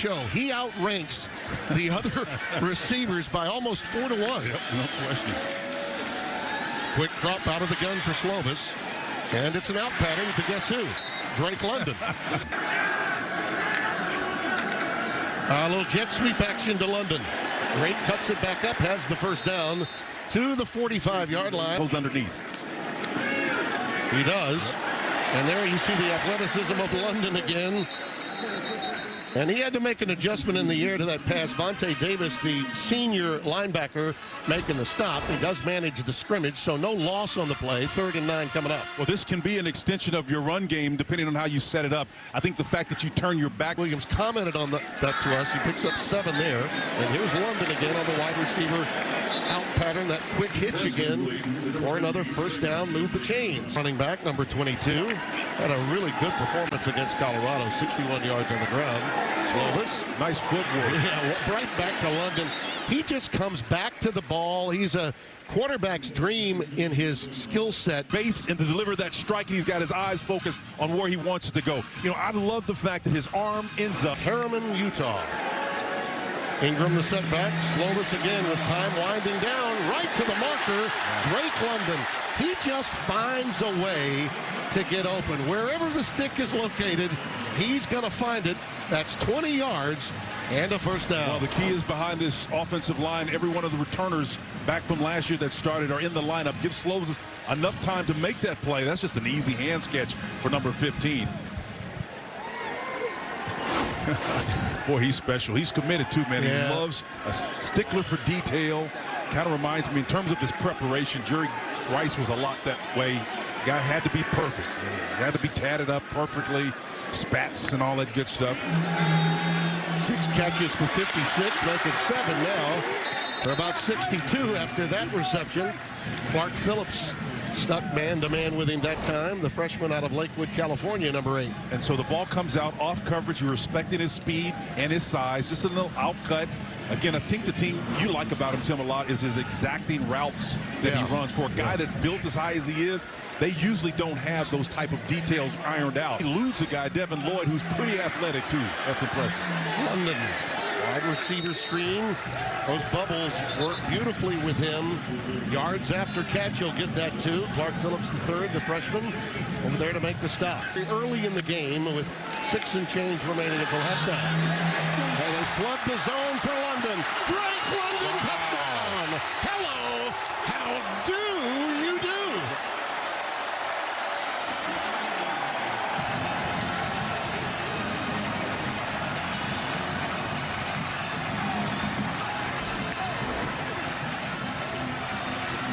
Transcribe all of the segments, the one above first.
show. He outranks the other receivers by almost 4 to 1. Yep, no question. Quick drop out of the gun for Slovis. And it's an out pattern to guess who? Drake London. A little jet sweep action to London. Drake cuts it back up, has the first down to the 45-yard line. Goes underneath. He does. And there you see the athleticism of London again. And he had to make an adjustment in the air to that pass. Vontae Davis, the senior linebacker, making the stop. He does manage the scrimmage, so no loss on the play. 3rd and 9 coming up. Well, this can be an extension of your run game, depending on how you set it up. I think the fact that you turn your back. Williams commented on that to us. He picks up 7 there. And here's London again on the wide receiver out pattern. That quick hitch again for another first down. Move the chains. Running back, number 22. Had a really good performance against Colorado. 61 yards on the ground. Slovis. Nice footwork. Yeah, right back to London. He just comes back to the ball. He's a quarterback's dream in his skill set. Base and to deliver that strike, and he's got his eyes focused on where he wants it to go. You know, I love the fact that his arm ends up. Harriman, Utah. Ingram the setback. Slovis again with time winding down. Right to the marker. Drake London. He just finds a way to get open. Wherever the stick is located, he's going to find it. That's 20 yards and a first down. Well, the key is behind this offensive line. Every one of the returners back from last year that started are in the lineup. Give Slovis enough time to make that play. That's just an easy hand sketch for number 15. Boy, he's special. He's committed too, man. Yeah. He loves a stickler for detail. Kind of reminds me in terms of his preparation. Jerry Rice was a lot that way. Guy had to be perfect. He had to be tatted up perfectly. Spats and all that good stuff. 6 catches for 56, make it 7 now. For about 62 after that reception. Clark Phillips stuck man-to-man with him that time. The freshman out of Lakewood, California, number 8. And so the ball comes out off coverage. You're respecting his speed and his size. Just a little outcut. Again, I think the thing you like about him, Tim, a lot is his exacting routes that he runs. For a guy that's built as high as he is, they usually don't have those type of details ironed out. He eludes a guy, Devin Lloyd, who's pretty athletic, too. That's impressive. London, wide receiver screen. Those bubbles work beautifully with him. Yards after catch, he'll get that, too. Clark Phillips III, the freshman, over there to make the stop. Early in the game with 6 and change remaining until halftime. And they flood the zone for London. Drake London, touchdown! Hello, how do you do?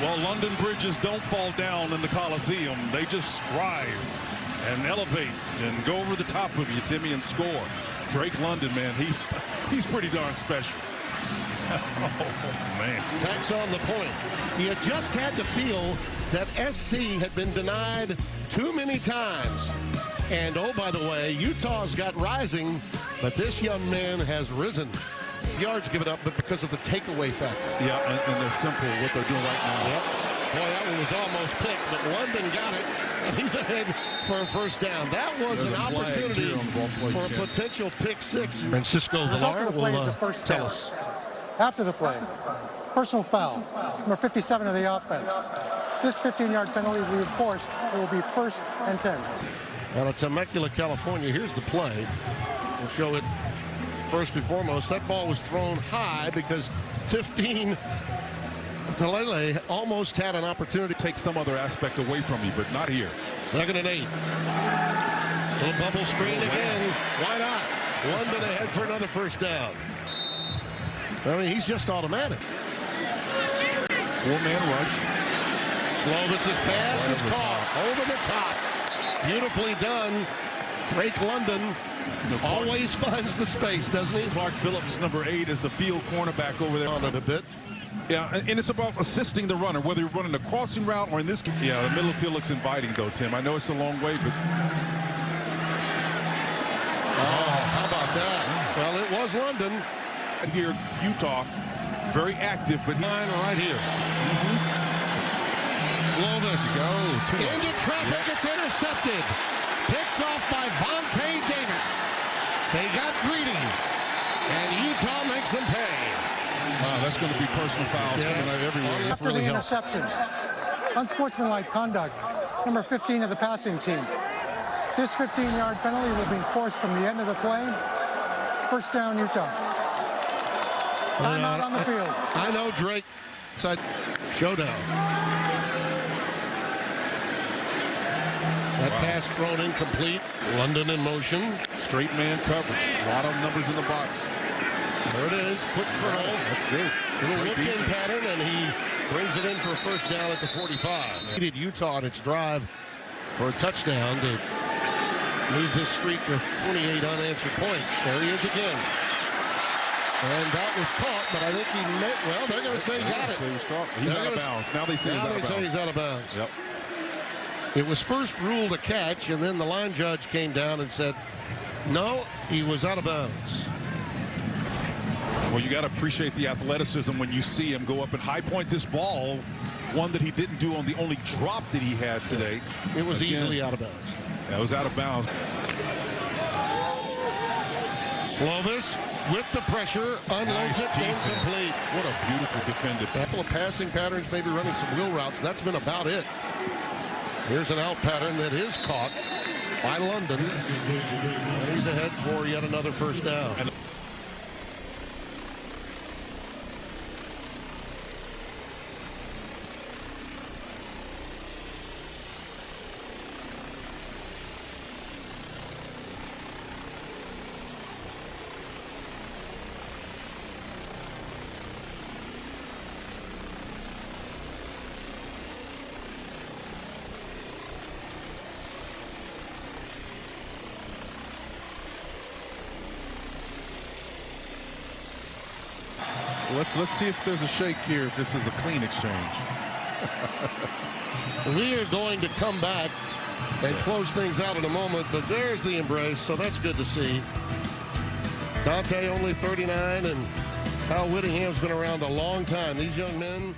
Well, London bridges don't fall down in the Coliseum. They just rise and elevate and go over the top of you, Timmy, and score. Drake London, man, he's pretty darn special. Oh, man. Tax on the point. He had just had to feel that SC had been denied too many times. And, oh, by the way, Utah's got rising, but this young man has risen. Yards given up, but because of the takeaway factor. Yeah, and they're simple what they're doing right now. Yep. Boy, that one was almost picked, but London got it, and he's ahead for a first down. That was an opportunity for a potential pick 6. Francisco Villar will tell us. After the play, personal foul, number 57 of the offense. This 15-yard penalty will be enforced. It will be 1st and 10. Out of Temecula, California, here's the play. We'll show it first and foremost. That ball was thrown high because 15 Talele almost had an opportunity to take some other aspect away from you, but not here. 2nd and 8. Little bubble screen again. Why not? London ahead for another first down. I mean, he's just automatic. 4-man rush. Slovis's pass is caught over the top. Beautifully done. Drake London always finds the space, doesn't he? Clark Phillips, number 8, is the field cornerback over there. On it a bit. Yeah, and it's about assisting the runner, whether you're running a crossing route or in this. Yeah, the middle of the field looks inviting, though, Tim. I know it's a long way, but. Oh, how about that? Well, it was London. Here, Utah, very active, but right here. Slovis into traffic. It's intercepted. Picked off by Vontae Davis. They got greedy. that's going to be personal fouls coming out everywhere. After the interceptions, unsportsmanlike conduct, number 15 of the passing team. This 15-yard penalty will be enforced from the end of the play. First down, Utah. Timeout on the field. I know, Drake. Side showdown. That pass thrown incomplete. London in motion. Straight man coverage. A lot of numbers in the box. There it is. Quick curl. That's good. Little look-in pattern, and he brings it in for a first down at the 45. Needed Utah on its drive for a touchdown to leave this streak of 28 unanswered points. There he is again. And that was caught, but I think he meant, well, they're going to say he got it. He's out of bounds. Now they say he's out of bounds. He's out of bounds. Yep. It was first ruled a catch, and then the line judge came down and said, no, he was out of bounds. Well, you got to appreciate the athleticism when you see him go up and high point this ball, one that he didn't do on the only drop that he had today. It was easily out of bounds. Yeah, it was out of bounds. Slovis with the pressure, unloads it, incomplete. What a beautiful defender. A couple of passing patterns, maybe running some wheel routes. That's been about it. Here's an out pattern that is caught by London. And he's ahead for yet another first down. Let's see if there's a shake here, if this is a clean exchange. We are going to come back and close things out in a moment, but there's the embrace, so that's good to see. Dante only 39, and Kyle Whittingham's been around a long time. These young men